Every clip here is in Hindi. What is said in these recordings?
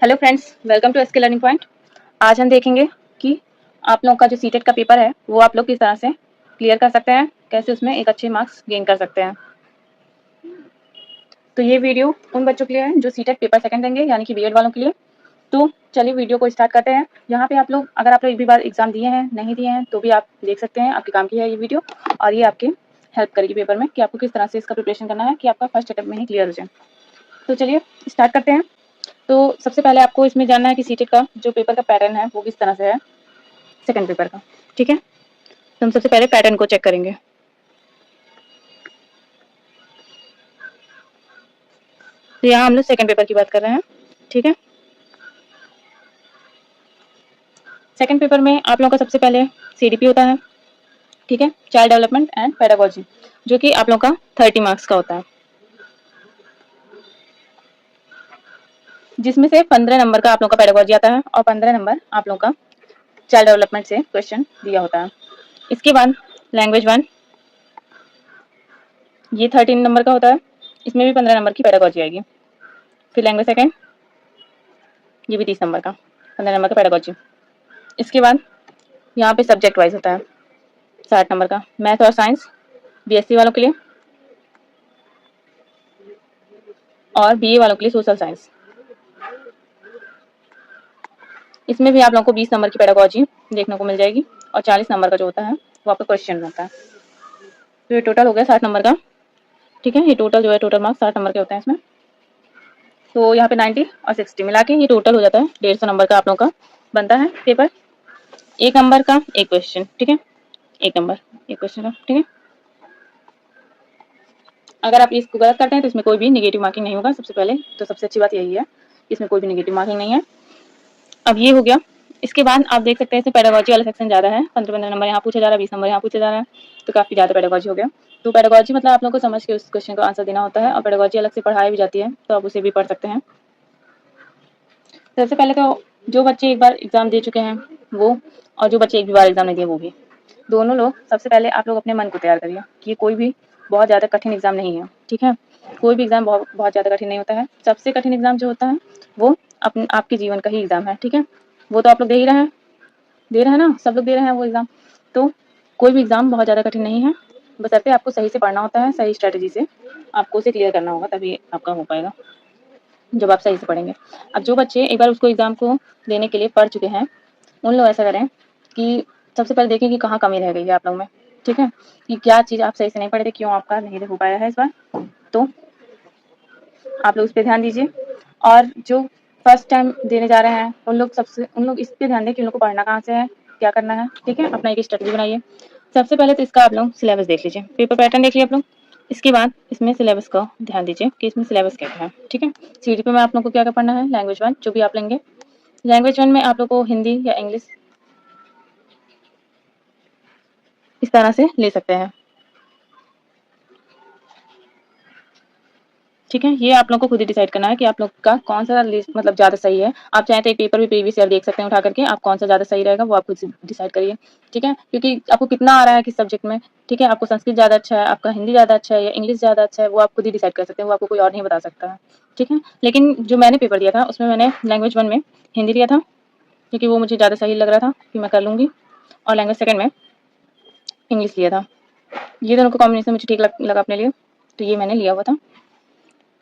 Hello friends, welcome to SK learning point. आज हम देखेंगे कि आप लोगों का जो सीटेट का पेपर है वो आप लोग किस तरह से क्लियर कर सकते हैं, कैसे उसमें एक अच्छे मार्क्स गेन कर सकते हैं। तो ये वीडियो उन बच्चों के लिए है जो सीटेट पेपर सेकंड देंगे, यानी कि बीएड वालों के लिए। तो चलिए वीडियो को स्टार्ट करते हैं। यहाँ पे आप लोग अगर आप लोग एक भी बार एग्जाम दिए हैं, नहीं दिए हैं, तो भी आप देख सकते हैं, आपके काम की है ये वीडियो और ये आपके हेल्प करेगी पेपर में कि आपको किस तरह से इसका प्रिपरेशन करना है कि आपका फर्स्ट अटेम्प्ट में ही क्लियर हो जाए। तो चलिए स्टार्ट करते हैं। तो सबसे पहले आपको इसमें जानना है कि सीटेट का जो पेपर का पैटर्न है वो किस तरह से है सेकंड पेपर का। ठीक है, तो हम सबसे पहले पैटर्न को चेक करेंगे। तो यहाँ हम लोग सेकंड पेपर की बात कर रहे हैं। ठीक है, सेकंड पेपर में आप लोगों का सबसे पहले सीडीपी होता है। ठीक है, चाइल्ड डेवलपमेंट एंड पेडागोजी, जो कि आप लोगों का 30 मार्क्स का होता है, जिसमें से 15 नंबर का आप लोगों का पेडागोजी आता है और 15 नंबर आप लोगों का चाइल्ड डेवलपमेंट से क्वेश्चन दिया होता है। इसके बाद लैंग्वेज 1, ये 13 नंबर का होता है, इसमें भी 15 नंबर की पेडागोजी आएगी। फिर लैंग्वेज सेकेंड, ये भी 30 नंबर का, 15 नंबर का पेडागोजी। इसके बाद यहाँ पे सब्जेक्ट वाइज होता है 60 नंबर का, मैथ और साइंस बीएससी वालों के लिए और बीए वालों के लिए सोशल साइंस। इसमें भी आप लोगों को 20 नंबर की पेडागोजी देखने को मिल जाएगी और 40 नंबर का जो होता है वो आपका क्वेश्चन होता है। तो ये टोटल हो गया 60 नंबर का। ठीक है, ये टोटल जो है टोटल मार्क्स 60 नंबर के होते हैं इसमें। तो यहाँ पे 90 और 60 मिला के ये टोटल हो जाता है 150 नंबर का आप लोगों का बनता है पेपर। 1 नंबर का एक क्वेश्चन। ठीक है, 1 नंबर एक क्वेश्चन का। ठीक है, अगर आप इसको गलत करते हैं तो इसमें कोई भी नेगेटिव मार्किंग नहीं होगा। सबसे पहले तो सबसे अच्छी बात यही है, इसमें कोई भी नेगेटिव मार्किंग नहीं है। अब ये हो गया। इसके बाद आप देख सकते हैं इसमें पेडागोजी वाला सेक्शन ज्यादा है, 15 नंबर यहाँ पूछा जा रहा है, 20 नंबर यहाँ पूछा जा रहा है, तो काफी ज्यादा पेडागोजी हो गया। तो पेडागोजी मतलब आप लोगों को समझ के उस क्वेश्चन का आंसर देना होता है और पेडागोजी अलग से पढ़ाई भी जाती है, तो आप उसे भी पढ़ सकते हैं। सबसे पहले तो जो बच्चे एक बार एग्जाम दे चुके हैं वो, और जो बच्चे एक भी बार एग्जाम नहीं दिए वो भी, दोनों लोग सबसे पहले आप लोग अपने मन को तैयार करिए कि ये कोई भी बहुत ज़्यादा कठिन एग्जाम नहीं है। ठीक है, कोई भी एग्जाम बहुत ज़्यादा कठिन नहीं होता है। सबसे कठिन एग्जाम जो होता है वो अपने आपके जीवन का ही एग्जाम है। ठीक है, वो तो आप लोग दे ही रहे हैं, दे रहे हैं ना, सब लोग दे रहे हैं वो एग्जाम। तो कोई भी एग्जाम बहुत ज़्यादा कठिन नहीं है, बशर्ते आपको सही से पढ़ना होता है, सही स्ट्रेटेजी से आपको उसे क्लियर करना होगा, तभी आपका हो पाएगा जब आप सही से पढ़ेंगे। अब जो बच्चे एक बार उसको एग्जाम को देने के लिए पढ़ चुके हैं, उन लोग ऐसा करें कि सबसे पहले देखें कि कहाँ कमी रह गई है आप लोग में। ठीक है, कि क्या चीज़ आप सही से नहीं पढ़े थे, क्यों आपका नहीं हो पाया है इस बार, तो आप लोग उस पर ध्यान दीजिए। और जो फर्स्ट टाइम देने जा रहे हैं उन लोग इस पे ध्यान दें कि उन लोग को पढ़ना कहाँ से है, क्या करना है। ठीक है, अपना एक स्ट्रेटजी बनाइए। सबसे पहले तो इसका आप लोग सिलेबस देख लीजिए, पेपर पैटर्न देख लीजिए आप लोग। इसके बाद इसमें सिलेबस का ध्यान दीजिए कि इसमें सिलेबस क्या है। ठीक है, सीडीपी में आप लोग को क्या क्या पढ़ना है, लैंग्वेज 1 जो भी आप लेंगे, लैंग्वेज 1 में आप लोग को हिंदी या इंग्लिश इस तरह से ले सकते हैं। ठीक है, ये आप लोग को खुद ही डिसाइड करना है कि आप लोग का कौन सा लिस्ट मतलब ज़्यादा सही है। आप चाहे तो एक पेपर भी प्रीवियस ईयर देख सकते हैं उठा करके, आप कौन सा ज़्यादा सही रहेगा वो आप खुद से डिसाइड करिए। ठीक है, क्योंकि आपको कितना आ रहा है किस सब्जेक्ट में। ठीक है, आपको संस्कृत ज़्यादा अच्छा है, आपका हिंदी ज़्यादा अच्छा है या इंग्लिश ज़्यादा अच्छा है, वो आप खुद ही डिसाइड कर सकते हैं, वो आपको कोई और नहीं बता सकता है। ठीक है, लेकिन जो मैंने पेपर दिया था उसमें मैंने लैंग्वेज 1 में हिंदी दिया था, क्योंकि वो मुझे ज़्यादा सही लग रहा था कि मैं कर लूँगी, और लैंग्वेज 2 में इंग्लिश लिया था। ये दोनों का कॉम्बिनेशन मुझे ठीक लगा अपने लिए, तो ये मैंने लिया हुआ था।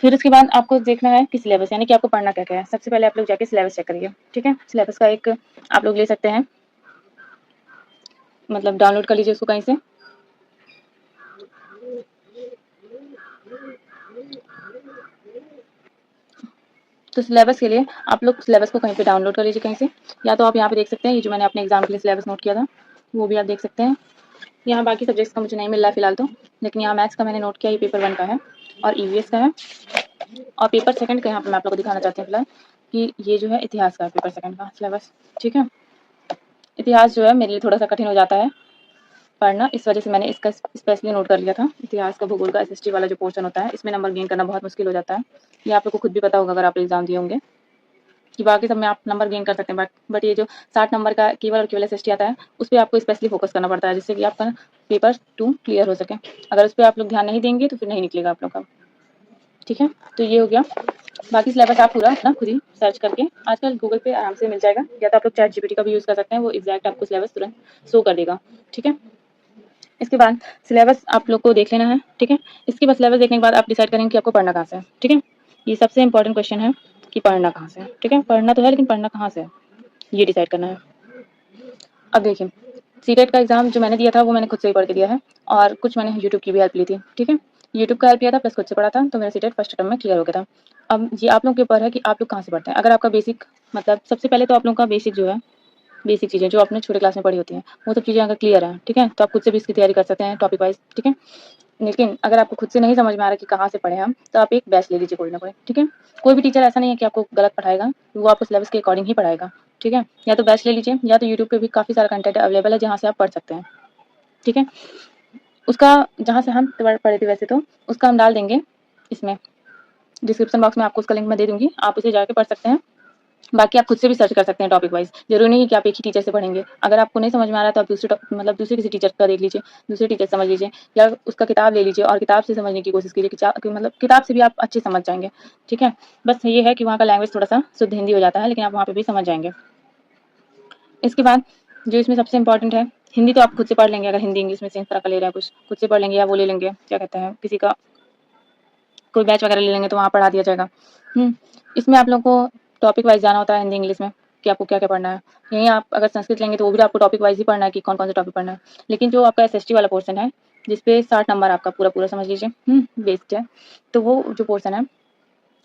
फिर उसके बाद आपको देखना है कि सिलेबस, यानी कि आपको पढ़ना क्या क्या है। सबसे पहले आप लोग जाके सिलेबस चेक करिए। ठीक है, सिलेबस का एक आप लोग ले सकते हैं, मतलब डाउनलोड कर लीजिए उसको कहीं से। तो सिलेबस के लिए आप लोग सिलेबस को कहीं पे डाउनलोड कर लीजिए कहीं से, या तो आप यहाँ पे देख सकते हैं, ये जो मैंने अपने एग्जाम के लिए सिलेबस नोट किया था वो भी आप देख सकते हैं। यहाँ बाकी सब्जेक्ट्स का मुझे नहीं मिल रहा है फिलहाल तो, लेकिन यहाँ मैथ्स का मैंने नोट किया, ये पेपर 1 का है और ईवीएस का है। और पेपर 2 का यहाँ पे मैं आप लोग को दिखाना चाहती हूँ फिलहाल कि ये जो है इतिहास का पेपर 2 का सिलेबस। ठीक है, इतिहास जो है मेरे लिए थोड़ा सा कठिन हो जाता है पढ़ना, इस वजह से मैंने इसका स्पेशली नोट कर लिया था। इतिहास का, भूगोल का, एसएसटी वाला जो पोर्शन होता है इसमें नंबर गेन करना बहुत मुश्किल हो जाता है। ये आप लोग को खुद भी पता होगा अगर आप एग्जाम दिए होंगे, कि बाकी सब में आप नंबर गेन कर सकते हैं, बट ये जो 60 नंबर का केवल और केवल एसएसटी आता है उस पर आपको स्पेशली फोकस करना पड़ता है, जिससे कि आपका पेपर 2 क्लियर हो सके। अगर उस पर आप लोग ध्यान नहीं देंगे तो फिर नहीं निकलेगा आप लोग का। ठीक है, तो ये हो गया। बाकी सिलेबस आप पूरा अपना खुद ही सर्च करके आजकल गूगल पे आराम से मिल जाएगा, या तो आप लोग चैट जीपीटी का भी यूज़ कर सकते हैं, वो एग्जैक्ट आपको सिलेबस तुरंत शो कर देगा। ठीक है, इसके बाद सिलेबस आप लोग को देख लेना है। ठीक है, इसके बाद सिलेबस देखने के बाद आप डिसाइड करेंगे कि आपको पढ़ना कहाँ से है। ठीक है, ये सबसे इंपॉर्टेंट क्वेश्चन है कि पढ़ना कहाँ से है। ठीक है, पढ़ना तो है लेकिन पढ़ना कहाँ से है ये डिसाइड करना है। अब देखिए, सीटेट का एग्जाम जो मैंने दिया था वो मैंने खुद से ही पढ़ के दिया है, और कुछ मैंने यूट्यूब की भी हेल्प ली थी। ठीक है, यूट्यूब का हेल्प लिया था प्लस खुद से पढ़ा था, तो मेरा सीटेट फर्स्ट अटेम्प्ट में क्लियर हो गया था। अब ये आप लोग के ऊपर है कि आप लोग कहाँ से पढ़ते हैं। अगर आपका बेसिक मतलब सबसे पहले तो आप लोगों का बेसिक जो है, बेसिक चीज़ें जो आपने छोटे क्लास में पढ़ी होती हैं, वो सब चीज़ें अगर क्लियर है, ठीक है, तो आप खुद से भी इसकी तैयारी कर सकते हैं टॉपिक वाइज। ठीक है, लेकिन अगर आपको खुद से नहीं समझ में आ रहा कि कहाँ से पढ़े हम, तो आप एक बैच ले लीजिए कोई ना कोई। ठीक है, कोई भी टीचर ऐसा नहीं है कि आपको गलत पढ़ाएगा, वो आपको सिलेबस के अकॉर्डिंग ही पढ़ाएगा। ठीक है, या तो बैच ले लीजिए, या तो यूट्यूब पे भी काफ़ी सारा कंटेंट अवेलेबल है जहाँ से आप पढ़ सकते हैं। ठीक है, उसका जहाँ से हम पढ़े थे वैसे तो उसका हम डाल देंगे इसमें डिस्क्रिप्शन बॉक्स में, आपको उसका लिंक मैं दे दूंगी, आप उसे जाके पढ़ सकते हैं। बाकी आप खुद से भी सर्च कर सकते हैं टॉपिक वाइज, जरूरी नहीं है कि आप एक ही टीचर से पढ़ेंगे। अगर आपको नहीं समझ में आ रहा है तो आप मतलब दूसरे किसी टीचर का देख लीजिए, दूसरे टीचर समझ लीजिए, या उसका किताब ले लीजिए और किताब से समझने की कोशिश कीजिए कि मतलब किताब से भी आप अच्छे समझ जाएंगे। ठीक है, बस ये है कि वहाँ का लैंग्वेज थोड़ा सा शुद्ध हिंदी हो जाता है, लेकिन आप वहाँ पे भी समझ जाएंगे। इसके बाद जो इसमें सबसे इंपॉर्टेंट है, हिंदी तो आप खुद से पढ़ लेंगे। अगर हिंदी इंग्लिश में सेम तरह का ले रहे हैं कुछ, खुद से पढ़ लेंगे, या वो ले लेंगे क्या कहते हैं, किसी का कोई बैच वगैरह ले लेंगे तो वहाँ पढ़ा दिया जाएगा। इसमें आप लोगों को टॉपिक वाइज जाना होता है हिंदी इंग्लिश में कि आपको क्या क्या पढ़ना है। यहीं आप अगर संस्कृत लेंगे तो वो भी आपको टॉपिक वाइज ही पढ़ना है कि कौन कौन से टॉपिक पढ़ना है। लेकिन जो आपका एसएसटी वाला पोर्शन है, जिसपे 60 नंबर आपका पूरा पूरा समझ लीजिए बेस्ड है, तो वो जो पोर्शन है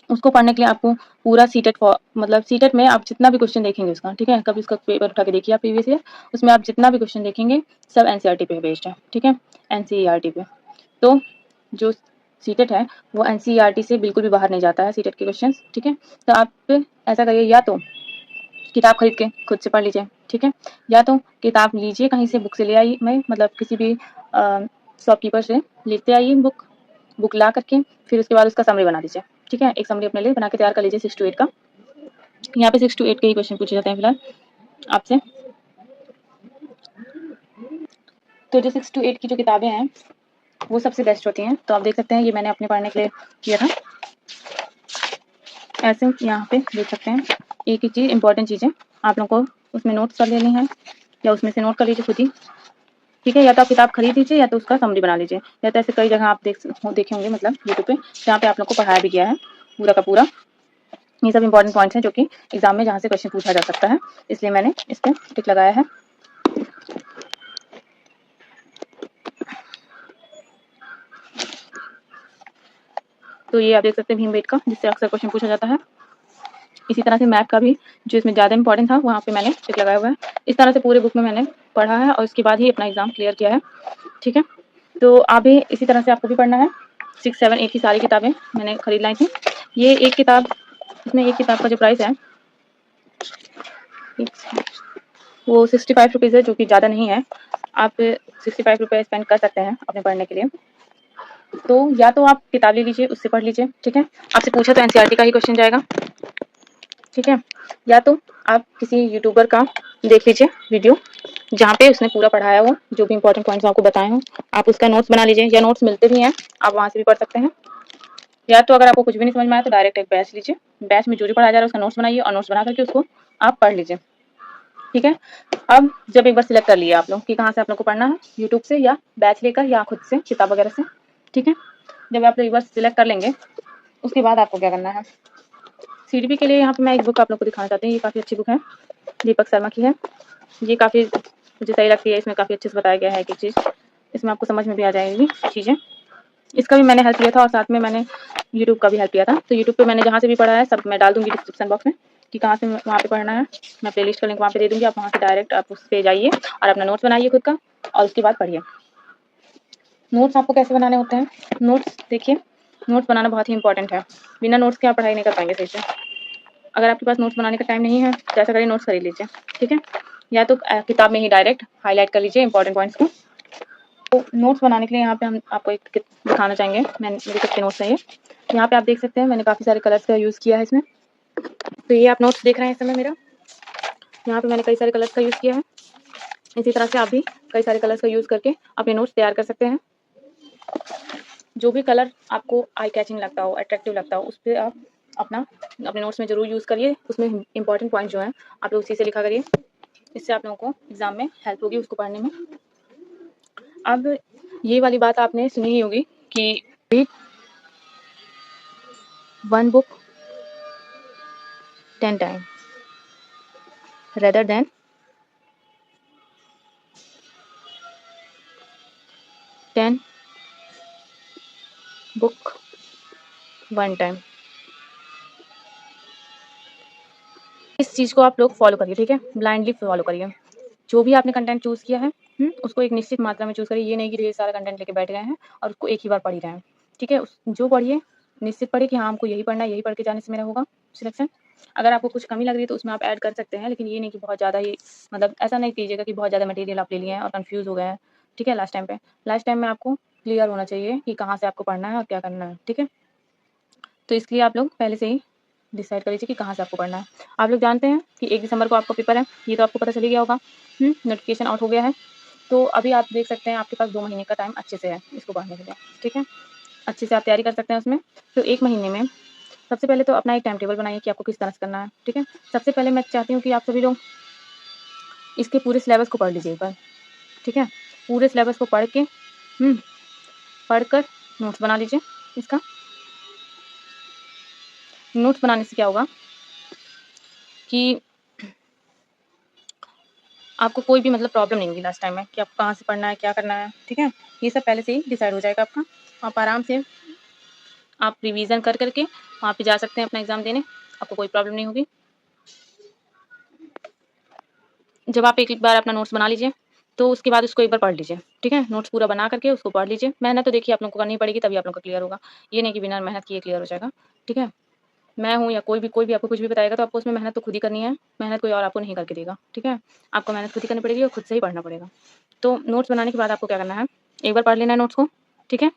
उसको पढ़ने के लिए आपको पूरा सीटेट मतलब सीटेट में आप जितना भी क्वेश्चन देखेंगे उसका, ठीक है, कभी उसका पेपर उठा के देखिए आप प्रीवियस ईयर, उसमें आप जितना भी क्वेश्चन देखेंगे सब एनसीईआरटी पे बेस्ड है। ठीक है, एनसीईआरटी पे। तो जो सीटेट है वो एनसीईआरटी से बिल्कुल भी बाहर नहीं जाता है सीटेट के क्वेश्चन। ठीक है, तो आप ऐसा करिए, या तो किताब खरीद के खुद से पढ़ लीजिए। ठीक है, या तो किताब लीजिए कहीं से, बुक से ले आइए, मैं मतलब किसी भी शॉपकीपर से लेते आइए बुक ला करके, फिर उसके बाद उसका समरी बना दीजिए। ठीक है, एक समरी अपने लिए बना के तैयार कर लीजिए 6 to 8 का। यहाँ पे 6 to 8 के ही क्वेश्चन पूछे जाते हैं फिलहाल आपसे। तो जो 6 to 8 की जो किताबें हैं वो सबसे बेस्ट होती हैं। तो आप देख सकते हैं, ये मैंने अपने पढ़ने के लिए किया था। ऐसे यहाँ पे देख सकते हैं, एक ही चीज़ इंपॉर्टेंट चीज़ें आप लोगों को उसमें नोट्स कर लेनी है, या उसमें से नोट कर लीजिए खुद ही। ठीक है, या तो आप किताब खरीद लीजिए, या तो उसका समरी बना लीजिए, या तो ऐसे कई जगह आप देखे होंगे मतलब यूट्यूब पे, जहाँ पे आप लोग को पढ़ाया भी गया है पूरा का पूरा। ये सब इंपॉर्टेंट पॉइंट्स हैं जो कि एग्जाम में जहाँ से क्वेश्चन पूछा जा सकता है, इसलिए मैंने इस पर टिक लगाया है। तो ये आप देख सकते हैं भीम बेट का, जिससे अक्सर क्वेश्चन पूछा जाता है। इसी तरह से मैथ का भी जो इसमें ज़्यादा इंपॉर्टेंट था वहाँ पे मैंने टिक लगाया हुआ है। इस तरह से पूरे बुक में मैंने पढ़ा है और उसके बाद ही अपना एग्जाम क्लियर किया है। ठीक है, तो आप भी इसी तरह से आपको भी पढ़ना है। 6, 7, 8 की सारी किताबें मैंने खरीद लाई थी। ये एक किताब, इसमें एक किताब का जो प्राइस है वो 65 रुपीज़ है, जो कि ज़्यादा नहीं है। आप 65 रुपये स्पेंड कर सकते हैं अपने पढ़ने के लिए। तो या तो आप किताब ले लीजिए, उससे पढ़ लीजिए। ठीक है, आपसे पूछा तो एनसीईआरटी का ही क्वेश्चन जाएगा। ठीक है, या तो आप किसी यूट्यूबर का देख लीजिए वीडियो, जहाँ पे उसने पूरा पढ़ाया हो, जो भी इंपॉर्टेंट पॉइंट्स आपको बताए हों, आप उसका नोट्स बना लीजिए, या नोट्स मिलते भी हैं, आप वहाँ से भी पढ़ सकते हैं। या तो अगर आपको कुछ भी नहीं समझ में आया तो डायरेक्ट एक बैच लीजिए, बैच में जो पढ़ाया जा रहा है उसका नोट्स बनाइए और नोट्स बना करके उसको आप पढ़ लीजिए। ठीक है, अब जब एक बार सिलेक्ट कर लिए आप लोग कि कहाँ से आप लोग को पढ़ना है, यूट्यूब से या बैच लेकर या खुद से किताब वगैरह से। ठीक है, जब आप लोग एक बार सिलेक्ट कर लेंगे उसके बाद आपको क्या करना है, सीडीपी के लिए यहाँ पे मैं एक बुक आप लोग को दिखाना चाहती हूँ। ये काफ़ी अच्छी बुक है, दीपक शर्मा की है। ये काफ़ी मुझे सही लगती है, इसमें काफ़ी अच्छे से बताया गया है एक एक चीज़, इसमें आपको समझ में भी आ जाएगी चीज़ें। इसका भी मैंने हेल्प लिया था और साथ में मैंने यूट्यूब का भी हेल्प लिया था। तो यूट्यूब पे मैंने जहाँ से भी पढ़ा है सब मैं डाल दूँगी डिस्क्रिप्शन बॉक्स में कि कहाँ से वहाँ पे पढ़ना है। मैं प्लेलिस्ट का लिंक वहाँ पे दे दूँगी, आप वहाँ से डायरेक्ट आप उस पे जाइए और अपना नोट्स बनाइए खुद का, और उसके बाद पढ़िए। नोट्स आपको कैसे बनाने होते हैं, नोट्स देखिए, नोट्स बनाना बहुत ही इंपॉर्टेंट है। बिना नोट्स के आप पढ़ाई नहीं कर पाएंगे सही से। अगर आपके पास नोट्स बनाने का टाइम नहीं है तो ऐसा करिए, नोट्स खरीद लीजिए। ठीक है, या तो किताब में ही डायरेक्ट हाईलाइट कर लीजिए इंपॉर्टेंट पॉइंट्स को। तो नोट्स बनाने के लिए यहाँ पे हम आपको एक दिखाना चाहेंगे, मेरे कितने नोट्स हैं ये। यहाँ पे आप देख सकते हैं मैंने काफ़ी सारे कलर्स का यूज़ किया है इसमें। तो ये आप नोट्स देख रहे हैं इस समय मेरा, यहाँ पे मैंने कई सारे कलर्स का यूज़ किया है। इसी तरह से आप भी कई सारे कलर्स का यूज़ करके अपने नोट्स तैयार कर सकते हैं। जो भी कलर आपको आई कैचिंग लगता हो, अट्रैक्टिव लगता हो, उस पे आप अपना अपने नोट्स में ज़रूर यूज़ करिए। उसमें इंपॉर्टेंट पॉइंट जो हैं आप लोग उसी से लिखा करिए। इससे आप लोगों को एग्ज़ाम में हेल्प होगी उसको पढ़ने में। अब ये वाली बात आपने सुनी ही होगी कि read 1 book 10 time rather than 10 book 1 time. इस चीज़ को आप लोग फॉलो करिए, ठीक है? ब्लाइंडली फॉलो करिए। जो भी आपने कंटेंट चूज़ किया है, उसको एक निश्चित मात्रा में चूज़ करिए। ये नहीं कि ढेर सारा कंटेंट लेके बैठ गए हैं और उसको एक ही बार पढ़ ही रहे हैं, ठीक है? जो पढ़िए निश्चित पढ़िए कि हाँ, हमको यही पढ़ना है, यही पढ़ के जाने से मेरा होगा सिलेक्शन। अगर आपको कुछ कमी लग रही है तो उसमें आप ऐड कर सकते हैं, लेकिन ये नहीं कि बहुत ज़्यादा ही मतलब ऐसा नहीं कीजिएगा कि बहुत ज़्यादा मटेरियल आप ले लिए हैं और कन्फ्यूज़ हो गए हैं, ठीक है? लास्ट टाइम पे। लास्ट टाइम में आपको क्लियर होना चाहिए कि कहाँ से आपको पढ़ना है और क्या करना है, ठीक है? तो इसलिए आप लोग पहले से ही डिसाइड कर लीजिए कि कहाँ से आपको पढ़ना है। आप लोग जानते हैं कि 1 दिसंबर को आपका पेपर है, ये तो आपको पता चल ही गया होगा। नोटिफिकेशन आउट हो गया है। तो अभी आप देख सकते हैं आपके पास 2 महीने का टाइम अच्छे से है इसको पढ़ने के लिए, ठीक है? अच्छे से आप तैयारी कर सकते हैं उसमें। तो 1 महीने में सबसे पहले तो अपना एक टाइम टेबल बनाइए कि आपको किस तरह से करना है, ठीक है? सबसे पहले मैं चाहती हूँ कि आप सभी लोग इसके पूरे सिलेबस को पढ़ लीजिए एक बार, ठीक है? पूरे सिलेबस को पढ़ के पढ़कर नोट्स बना लीजिए इसका। नोट्स बनाने से क्या होगा कि आपको कोई भी मतलब प्रॉब्लम नहीं होगी लास्ट टाइम में कि आपको कहाँ से पढ़ना है, क्या करना है, ठीक है? ये सब पहले से ही डिसाइड हो जाएगा आपका। आप आराम से आप रिवीजन कर करके वहाँ पे जा सकते हैं अपना एग्ज़ाम देने, आपको कोई प्रॉब्लम नहीं होगी। जब आप एक बार अपना नोट्स बना लीजिए, तो उसके बाद उसको एक बार पढ़ लीजिए, ठीक है? नोट्स पूरा बना करके उसको पढ़ लीजिए। मेहनत तो देखिए आप लोगों को करनी पड़ेगी तभी आप लोगों का क्लियर होगा। ये नहीं कि बिना मेहनत किए क्लियर हो जाएगा, ठीक है? मैं हूँ या कोई भी आपको कुछ भी बताएगा तो आपको उसमें मेहनत तो खुद ही करनी है, मेहनत कोई और आपको नहीं करके देगा, ठीक है? आपको मेहनत खुद ही करनी पड़ेगी और खुद से ही पढ़ना पड़ेगा। तो नोट्स बनाने के बाद आपको क्या करना है, एक बार पढ़ लेना है नोट्स को, ठीक है?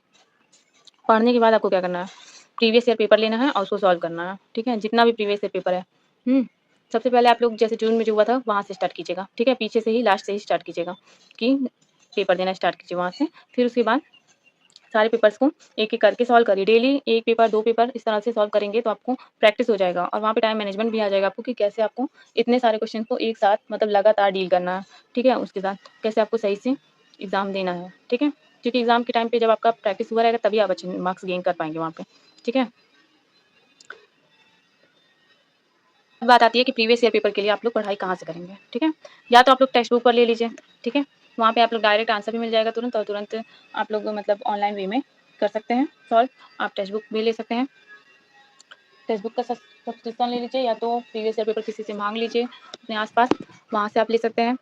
पढ़ने के बाद आपको क्या करना है, प्रीवियस ईयर पेपर लेना है और उसको सॉल्व करना है, ठीक है? जितना भी प्रीवियस ईयर पेपर है। सबसे पहले आप लोग जैसे जून में जो हुआ था वहाँ से स्टार्ट कीजिएगा, ठीक है? पीछे से ही लास्ट से ही स्टार्ट कीजिएगा कि पेपर देना स्टार्ट कीजिए वहाँ से। फिर उसके बाद सारे पेपर्स को एक-एक करके सॉल्व करिए। डेली 1 पेपर, 2 पेपर इस तरह से सॉल्व करेंगे तो आपको प्रैक्टिस हो जाएगा और वहाँ पे टाइम मैनेजमेंट भी आ जाएगा आपको कि कैसे आपको इतने सारे क्वेश्चन को एक साथ मतलब लगातार डील करना है, ठीक है? उसके साथ कैसे आपको सही से एग्ज़ाम देना है, ठीक है? क्योंकि एग्ज़ाम के टाइम पे जब आपका प्रैक्टिस हुआ रहेगा तभी आप अच्छे मार्क्स गेन कर पाएँगे वहाँ पे, ठीक है? बात आती है कि प्रीवियस ईयर पेपर के लिए आप लोग पढ़ाई कहाँ से करेंगे, ठीक है? या तो आप लोग टेक्स्ट बुक पर ले लीजिए, ठीक है? वहाँ पे आप लोग डायरेक्ट आंसर भी मिल जाएगा तुरंत और तुरंत आप लोग मतलब ऑनलाइन वे में कर सकते हैं सॉल्व। आप टेक्स्ट बुक भी ले सकते हैं। टेक्स्ट बुक का सब्सक्रिप्शन ले लीजिए या तो प्रीवियस ईयर पेपर किसी से माँग लीजिए अपने आस-पास, वहाँ से आप ले सकते हैं।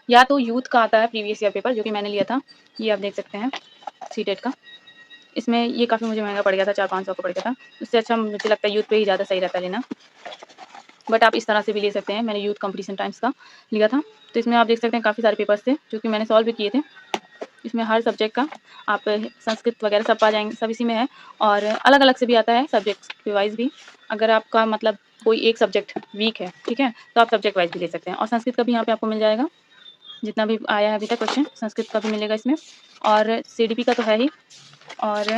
या तो यूथ का आता है प्रीवियस ईयर पेपर जो कि मैंने लिया था, ये आप देख सकते हैं सीटेट का। इसमें ये काफ़ी मुझे महँगा पड़ गया था, 400-500 का पड़ गया था। उससे अच्छा मुझे लगता है यूथ पे ही ज़्यादा सही रहता है लेना। बट आप इस तरह से भी ले सकते हैं। मैंने यूथ कॉम्पिटिशन टाइम्स का लिया था, तो इसमें आप देख सकते हैं काफ़ी सारे पेपर्स थे जो कि मैंने सॉल्व भी किए थे। इसमें हर सब्जेक्ट का आप संस्कृत वगैरह सब पा जाएँगे, सब इसी में है और अलग-अलग से भी आता है सब्जेक्ट्स के वाइज़ भी। अगर आपका मतलब कोई एक सब्जेक्ट वीक है, ठीक है? तो आप सब्जेक्ट वाइज़ भी ले सकते हैं और संस्कृत का भी यहाँ पे आपको मिल जाएगा। जितना भी आया है अभी तक क्वेश्चन संस्कृत का भी मिलेगा इसमें और सीडीपी का तो है ही और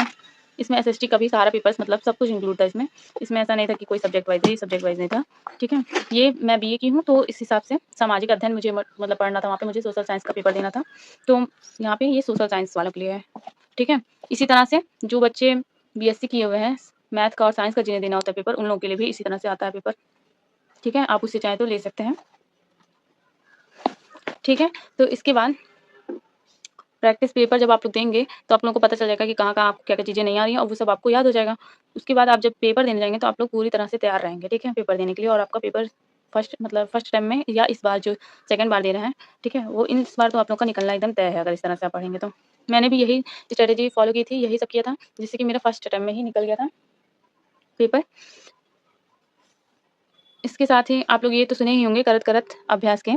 इसमें एसएसटी का भी सारा पेपर्स मतलब सब कुछ इंक्लूड था इसमें। इसमें ऐसा नहीं था कि कोई सब्जेक्ट वाइज़ है, सब्जेक्ट वाइज़ नहीं था, ठीक है? ये मैं बीए की हूँ तो इस हिसाब से सामाजिक अध्ययन मुझे मतलब पढ़ना था, वहाँ पे मुझे सोशल साइंस का पेपर देना था। तो यहाँ पे ये सोशल साइंस वालों के लिए है, ठीक है? इसी तरह से जो बच्चे बीएससी किए हुए हैं, मैथ का और साइंस का जिन्हें देना होता है पेपर, उन लोगों के लिए भी इसी तरह से आता है पेपर, ठीक है? आप उससे चाहें तो ले सकते हैं, ठीक है? तो इसके बाद प्रैक्टिस पेपर जब आप लोग देंगे तो आप लोगों को पता चल जाएगा कि कहाँ-कहाँ आपको क्या-क्या चीज़ें नहीं आ रही हैं और वो सब आपको याद हो जाएगा। उसके बाद आप जब पेपर देने जाएँगे तो आप लोग पूरी तरह से तैयार रहेंगे, ठीक है? पेपर देने के लिए और आपका पेपर फर्स्ट टाइम में या इस बार जो सेकंड बार दे रहे हैं, ठीक है? वो इस बार तो आप लोग का निकलना एकदम तय है अगर इस तरह से आप पढ़ेंगे तो। मैंने भी यही स्ट्रैटेजी फॉलो की थी, यही सब किया था, जिससे कि मेरा फर्स्ट अटेम्प्ट में ही निकल गया था पेपर। इसके साथ ही आप लोग ये तो सुने ही होंगे करत करत अभ्यास के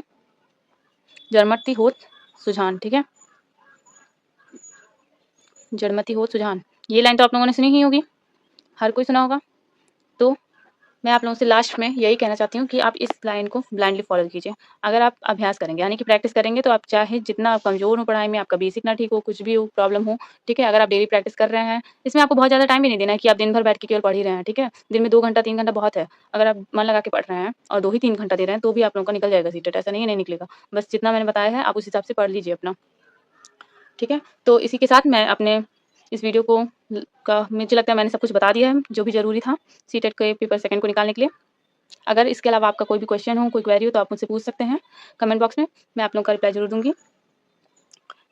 जड़मति होत सुजान, ठीक है? जड़मति होत सुजान, ये लाइन तो आप लोगों ने सुनी ही होगी, हर कोई सुना होगा। तो मैं आप लोगों से लास्ट में यही कहना चाहती हूँ कि आप इस लाइन को ब्लाइंडली फॉलो कीजिए। अगर आप अभ्यास करेंगे यानी कि प्रैक्टिस करेंगे तो आप चाहे जितना आप कमज़ोर हो पढ़ाई में, आपका बेसिक ना ठीक हो, कुछ भी हो, प्रॉब्लम हो, ठीक है? अगर आप डेली प्रैक्टिस कर रहे हैं, इसमें आपको बहुत ज़्यादा टाइम भी नहीं देना है कि आप दिन भर बैठ के केवल पढ़ ही रहे हैं, ठीक है? दिन में 2 घंटा, 3 घंटा बहुत है। अगर आप मन लगा के पढ़ रहे हैं और 2 ही 3 घंटा दे रहे हैं, तो भी आप लोगों का निकल जाएगा सीटेट, ऐसा नहीं है नहीं निकलेगा। बस जितना मैंने बताया है, आप उस हिसाब से पढ़ लीजिए अपना, ठीक है? तो इसी के साथ मैं अपने इस वीडियो को मुझे लगता है मैंने सब कुछ बता दिया है, जो भी ज़रूरी था सीटेट के पेपर सेकंड को निकालने के लिए। अगर इसके अलावा आपका कोई भी क्वेश्चन हो, कोई क्वेरी हो तो आप मुझसे पूछ सकते हैं कमेंट बॉक्स में, मैं आप लोगों का रिप्लाई ज़रूर दूँगी।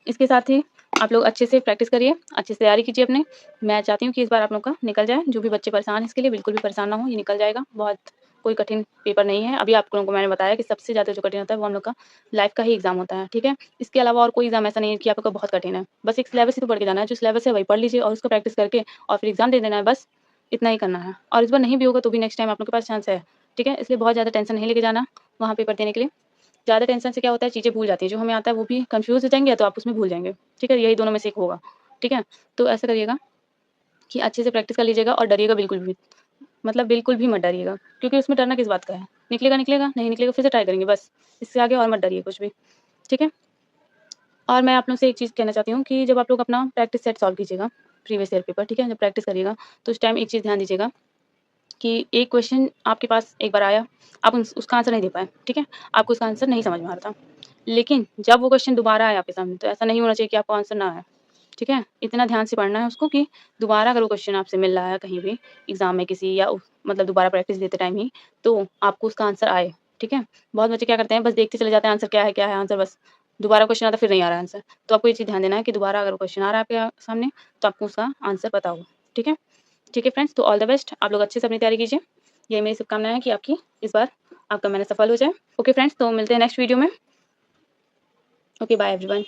इसके साथ ही आप लोग अच्छे से प्रैक्टिस करिए, अच्छे से तैयारी कीजिए अपने। मैं चाहती हूँ कि इस बार आप लोग का निकल जाए, जो भी बच्चे परेशान हैं इसके लिए बिल्कुल भी परेशान ना हो, ये निकल जाएगा। बहुत कोई कठिन पेपर नहीं है। अभी आप लोगों को मैंने बताया कि सबसे ज़्यादा जो कठिन होता है वो हम लोग का लाइफ़ का ही एग्ज़ाम होता है, ठीक है? इसके अलावा और कोई एग्ज़ाम ऐसा नहीं है कि आपका बहुत कठिन है। बस एक सिलेबस ही तो पढ़ के जाना है, जो सिलेबस है वही पढ़ लीजिए और उसको प्रैक्टिस करके और फिर एग्ज़ाम दे देना है बस, इतना ही करना है। और इस बार नहीं भी होगा तो भी नेक्स्ट टाइम आप लोग के पास चांस है, ठीक है? इसलिए बहुत ज़्यादा टेंशन नहीं लेके जाना वहाँ पेपर देने के लिए। ज़्यादा टेंशन से क्या होता है चीज़ें भूल जाती हैं, जो हमें आता है वो भी कन्फ्यूज़ हो जाएँगे या तो आप उसमें भूल जाएँगे, ठीक है? यही दोनों में से एक होगा, ठीक है? तो ऐसा करिएगा कि अच्छे से प्रैक्टिस कर लीजिएगा और डरिएगा बिल्कुल भी, मतलब बिल्कुल भी मत डरिएगा, क्योंकि उसमें डरना किस बात का है? निकलेगा, निकलेगा, नहीं निकलेगा फिर से ट्राई करेंगे बस, इससे आगे और मत डरिए कुछ भी, ठीक है? और मैं आप लोगों से एक चीज़ कहना चाहती हूँ कि जब आप लोग अपना प्रैक्टिस सेट सॉल्व कीजिएगा, प्रीवियस ईयर पेपर, ठीक है? जब प्रैक्टिस करिएगा, तो उस टाइम एक चीज़ ध्यान दीजिएगा कि एक क्वेश्चन आपके पास एक बार आया, आप उसका आंसर नहीं दे पाए, ठीक है? आपको उसका आंसर नहीं समझ में आ रहा था। लेकिन जब वो क्वेश्चन दोबारा आया आपके सामने, तो ऐसा नहीं होना चाहिए कि आपको आंसर ना आए, ठीक है? इतना ध्यान से पढ़ना है उसको कि दोबारा अगर वो क्वेश्चन आपसे मिल रहा है कहीं भी एग्ज़ाम में किसी या मतलब दोबारा प्रैक्टिस देते टाइम ही, तो आपको उसका आंसर आए, ठीक है? बहुत बच्चे क्या करते हैं, बस देखते चले जाते हैं आंसर क्या है आंसर बस। दोबारा क्वेश्चन आता है फिर नहीं आ रहा है आंसर। तो आपको ये चीज़ ध्यान देना है कि दोबारा अगर वो क्वेश्चन आ रहा है आपके सामने, तो आपको उसका आंसर पता हो, ठीक है? ठीक है फ्रेंड्स, तो ऑल द बेस्ट। आप लोग अच्छे से अपनी तैयारी कीजिए। यही मेरी शुभकामनाएँ हैं कि आपकी इस बार आपका मेहनत सफल हो जाए। ओके फ्रेंड्स, तो मिलते हैं नेक्स्ट वीडियो में। Okay, bye everyone.